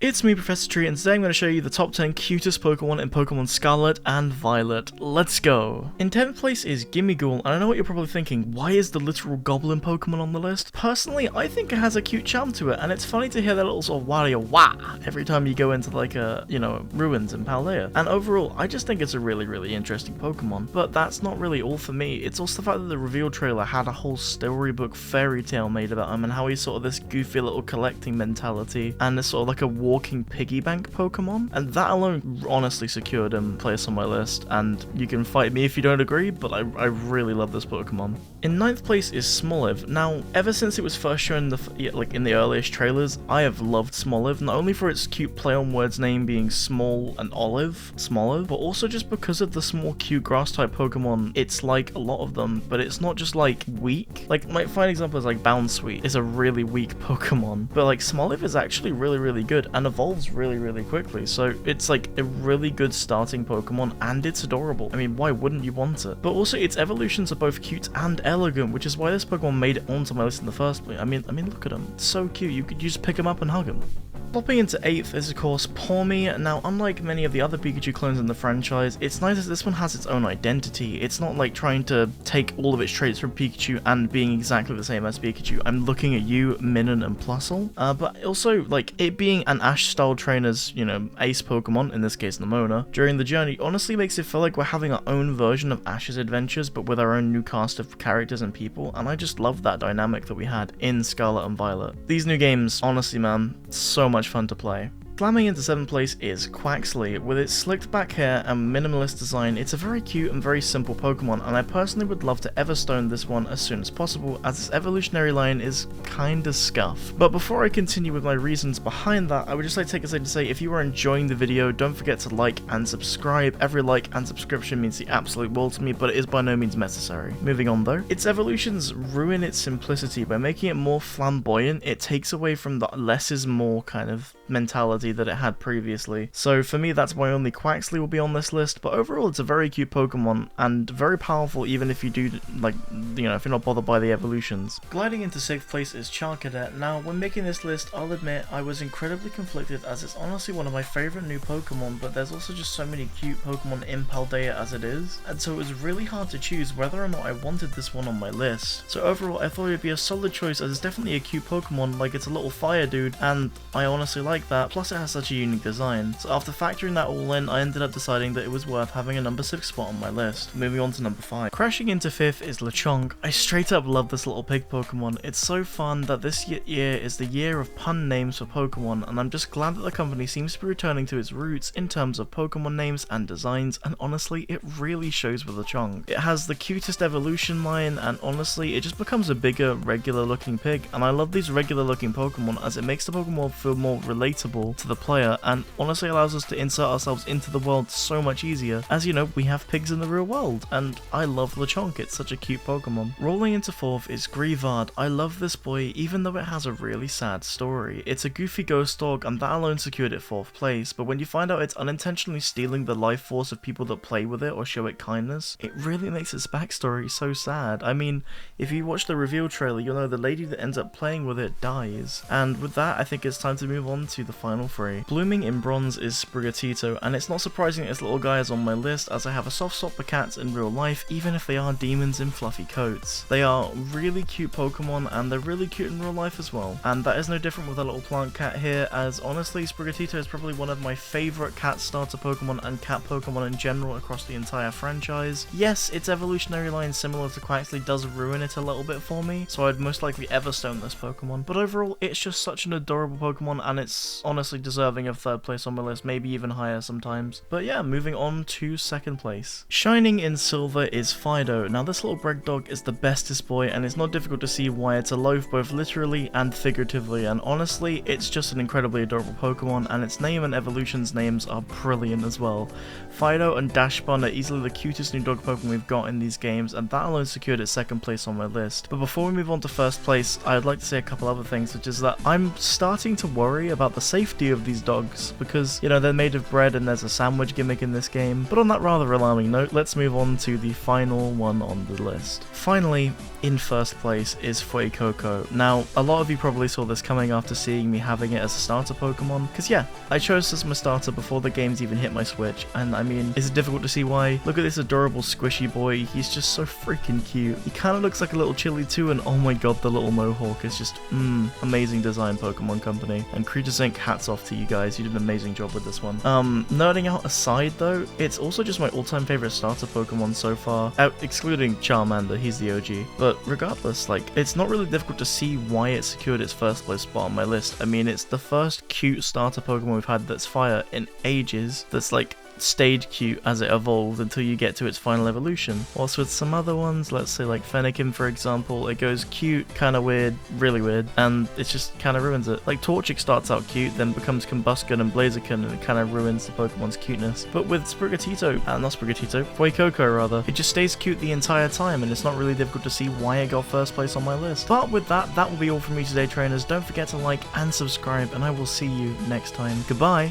It's me, Professor Tree, and today I'm going to show you the top 10 cutest Pokemon in Pokemon Scarlet and Violet. Let's go! In 10th place is Gimmighoul, and I know what you're probably thinking, why is the literal goblin Pokemon on the list? Personally, I think it has a cute charm to it, and it's funny to hear that little sort of wah every time you go into like a, ruins in Paldea. And overall, I just think it's a really interesting Pokemon. But that's not really all for me, it's also the fact that the reveal trailer had a whole storybook fairy tale made about him, and how he's sort of this goofy little collecting mentality, and this sort of like a walking piggy bank Pokemon, and that alone honestly secured him place on my list, and you can fight me if you don't agree, but I really love this Pokemon. In 9th place is Smallev. Now, ever since it was first shown in the earliest trailers, I have loved Smallev, not only for its cute play on words name being small and olive, Smallev, but also just because of the small cute grass type Pokemon. It's like a lot of them, but it's not just like weak. Like, my fine example is like Bounsweet is a really weak Pokemon, but like Smallev is actually really good and evolves really quickly, so it's like a really good starting Pokemon, and it's adorable. I mean, why wouldn't you want it? But also its evolutions are both cute and elegant, which is why this Pokemon made it onto my list in the first place. I mean, look at him. It's so cute. You could just pick him up and hug him. Popping into 8th is of course Pawmi. Now, unlike many of the other Pikachu clones in the franchise, it's nice that this one has its own identity. It's not like trying to take all of its traits from Pikachu and being exactly the same as Pikachu. I'm looking at you, Minun, and Plusle. But also, like, it being an Ash-style trainer's, ace Pokemon, in this case Nemona, during the journey honestly makes it feel like we're having our own version of Ash's adventures, but with our own new cast of characters and people, and I just love that dynamic that we had in Scarlet and Violet. These new games, honestly man, so much fun to play. Slamming into 7th place is Quaxley. With its slicked back hair and minimalist design, it's a very cute and very simple Pokemon, and I personally would love to Everstone this one as soon as possible, as its evolutionary line is kinda scuff. But before I continue with my reasons behind that, I would just like to take a second to say, if you are enjoying the video, don't forget to like and subscribe. Every like and subscription means the absolute world to me, but it is by no means necessary. Moving on though, its evolutions ruin its simplicity. By making it more flamboyant, it takes away from the less is more kind of mentality that it had previously. So for me, that's why only Quaxley will be on this list, but overall it's a very cute Pokemon and very powerful, even if you do, like, if you're not bothered by the evolutions. Gliding into 6th place is Charcadet. Now, when making this list, I'll admit I was incredibly conflicted, as it's honestly one of my favourite new Pokemon, but there's also just so many cute Pokemon in Paldea as it is, and so it was really hard to choose whether or not I wanted this one on my list. So overall, I thought it would be a solid choice, as it's definitely a cute Pokemon, like it's a little fire dude, and I honestly like that, plus it has such a unique design. So after factoring that all in, I ended up deciding that it was worth having a number 6 spot on my list. Moving on to number 5. Crashing into 5th is Lechonk. I straight up love this little pig Pokemon. It's so fun that this year is the year of pun names for Pokemon, and I'm just glad that the company seems to be returning to its roots in terms of Pokemon names and designs, and honestly, it really shows with Lechonk. It has the cutest evolution line, and honestly, it just becomes a bigger, regular looking pig, and I love these regular looking Pokemon, as it makes the Pokemon feel more relatable to the player, and honestly allows us to insert ourselves into the world so much easier, as we have pigs in the real world, and I love Lechonk. It's such a cute Pokemon. Rolling into 4th is Grievard. I love this boy, even though it has a really sad story. It's a goofy ghost dog, and that alone secured it 4th place, but when you find out it's unintentionally stealing the life force of people that play with it or show it kindness, it really makes its backstory so sad. I mean, if you watch the reveal trailer, you'll know the lady that ends up playing with it dies. And with that, I think it's time to move on to the final 3. Blooming in bronze is Spriggato, and it's not surprising that this little guy is on my list, as I have a soft spot for cats in real life, even if they are demons in fluffy coats. They are really cute Pokemon, and they're really cute in real life as well. And that is no different with a little plant cat here, as honestly, Spriggato is probably one of my favourite cat starter Pokemon and cat Pokemon in general across the entire franchise. Yes, its evolutionary line similar to Quaxley does ruin it a little bit for me, so I'd most likely Everstone this Pokemon, but overall, it's just such an adorable Pokemon, and it's honestly deserving of 3rd place on my list, maybe even higher sometimes. But yeah, moving on to 2nd place. Shining in silver is Fido. Now, this little bread dog is the bestest boy, and it's not difficult to see why it's a loaf both literally and figuratively, and honestly, it's just an incredibly adorable Pokemon, and its name and evolution's names are brilliant as well. Fido and Dashbun are easily the cutest new dog Pokemon we've got in these games, and that alone secured its 2nd place on my list. But before we move on to 1st place, I'd like to say a couple other things, which is that I'm starting to worry about the safety few of these dogs, because, you know, they're made of bread and there's a sandwich gimmick in this game. But on that rather alarming note, let's move on to the final one on the list. Finally, in first place is Coco. Now, a lot of you probably saw this coming after seeing me having it as a starter Pokemon, because yeah, I chose this as my starter before the games even hit my Switch, and I mean, is it difficult to see why? Look at this adorable squishy boy, he's just so freaking cute. He kind of looks like a little chili too, and oh my god, the little mohawk is just, amazing design, Pokemon Company. And Creatures Inc., hats off to you guys, you did an amazing job with this one. Nerding out aside though, it's also just my all-time favorite starter Pokemon so far, excluding Charmander, he's the OG. But regardless, like, it's not really difficult to see why it secured its first place spot on my list. I mean, it's the first cute starter Pokemon we've had that's fire in ages, that's like stayed cute as it evolved until you get to its final evolution. Whilst with some other ones, let's say like Fennekin for example, it goes cute, kinda weird, really weird, and it just kinda ruins it. Like Torchic starts out cute, then becomes Combusken and Blaziken, and it kinda ruins the Pokemon's cuteness. But with Coco rather, it just stays cute the entire time, and it's not really difficult to see why it got first place on my list. But with that will be all from me today, trainers. Don't forget to like and subscribe, and I will see you next time. Goodbye!